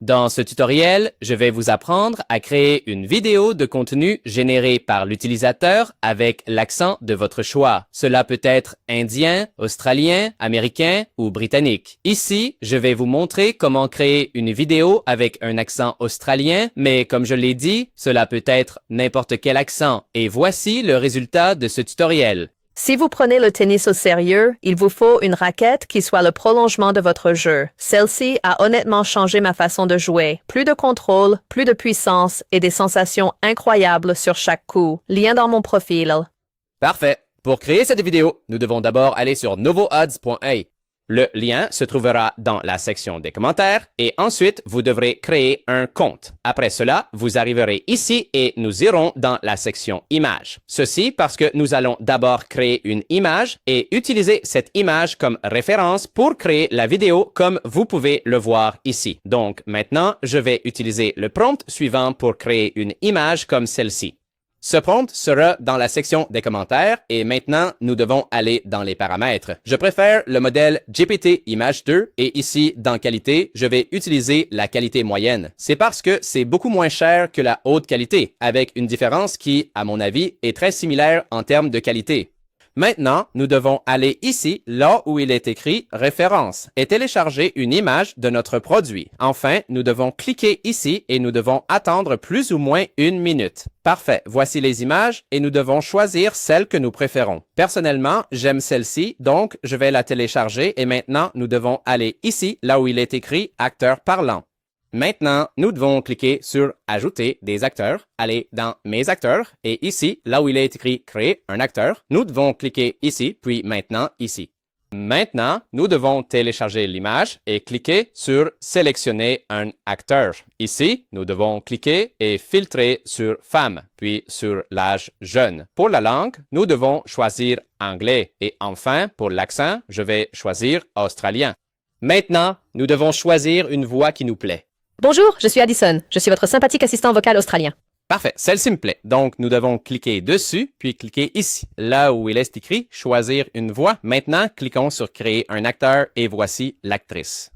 Dans ce tutoriel, je vais vous apprendre à créer une vidéo de contenu générée par l'utilisateur avec l'accent de votre choix. Cela peut être indien, australien, américain ou britannique. Ici, je vais vous montrer comment créer une vidéo avec un accent australien, mais comme je l'ai dit, cela peut être n'importe quel accent. Et voici le résultat de ce tutoriel. Si vous prenez le tennis au sérieux, il vous faut une raquette qui soit le prolongement de votre jeu. Celle-ci a honnêtement changé ma façon de jouer. Plus de contrôle, plus de puissance et des sensations incroyables sur chaque coup. Lien dans mon profil. Parfait. Pour créer cette vidéo, nous devons d'abord aller sur novoodds.ai. Le lien se trouvera dans la section des commentaires et ensuite, vous devrez créer un compte. Après cela, vous arriverez ici et nous irons dans la section images. Ceci parce que nous allons d'abord créer une image et utiliser cette image comme référence pour créer la vidéo comme vous pouvez le voir ici. Donc maintenant, je vais utiliser le prompt suivant pour créer une image comme celle-ci. Ce prompt sera dans la section des commentaires et maintenant, nous devons aller dans les paramètres. Je préfère le modèle GPT Image 2 et ici, dans qualité, je vais utiliser la qualité moyenne. C'est parce que c'est beaucoup moins cher que la haute qualité, avec une différence qui, à mon avis, est très similaire en termes de qualité. Maintenant, nous devons aller ici, là où il est écrit « Référence » et télécharger une image de notre produit. Enfin, nous devons cliquer ici et nous devons attendre plus ou moins 1 minute. Parfait, voici les images et nous devons choisir celle que nous préférons. Personnellement, j'aime celle-ci, donc je vais la télécharger et maintenant, nous devons aller ici, là où il est écrit « Acteur parlant ». Maintenant, nous devons cliquer sur « Ajouter des acteurs », aller dans « Mes acteurs » et ici, là où il est écrit « Créer un acteur », nous devons cliquer ici, puis maintenant ici. Maintenant, nous devons télécharger l'image et cliquer sur « Sélectionner un acteur ». Ici, nous devons cliquer et filtrer sur « Femme », puis sur l'âge jeune. Pour la langue, nous devons choisir « Anglais » et enfin, pour l'accent, je vais choisir « Australien ». Maintenant, nous devons choisir une voix qui nous plaît. Bonjour, je suis Addison. Je suis votre sympathique assistant vocal australien. Parfait, celle-ci me plaît. Donc, nous devons cliquer dessus, puis cliquer ici, là où il est écrit « Choisir une voix ». Maintenant, cliquons sur « Créer un acteur » et voici l'actrice.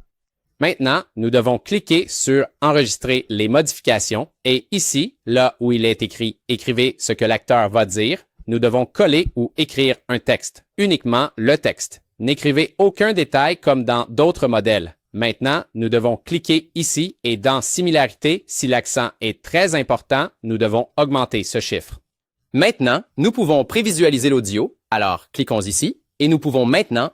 Maintenant, nous devons cliquer sur « Enregistrer les modifications » et ici, là où il est écrit « Écrivez ce que l'acteur va dire », nous devons coller ou écrire un texte, uniquement le texte. N'écrivez aucun détail comme dans d'autres modèles. Maintenant, nous devons cliquer ici et dans Similarité, si l'accent est très important, nous devons augmenter ce chiffre. Maintenant, nous pouvons prévisualiser l'audio, alors cliquons ici et nous pouvons maintenant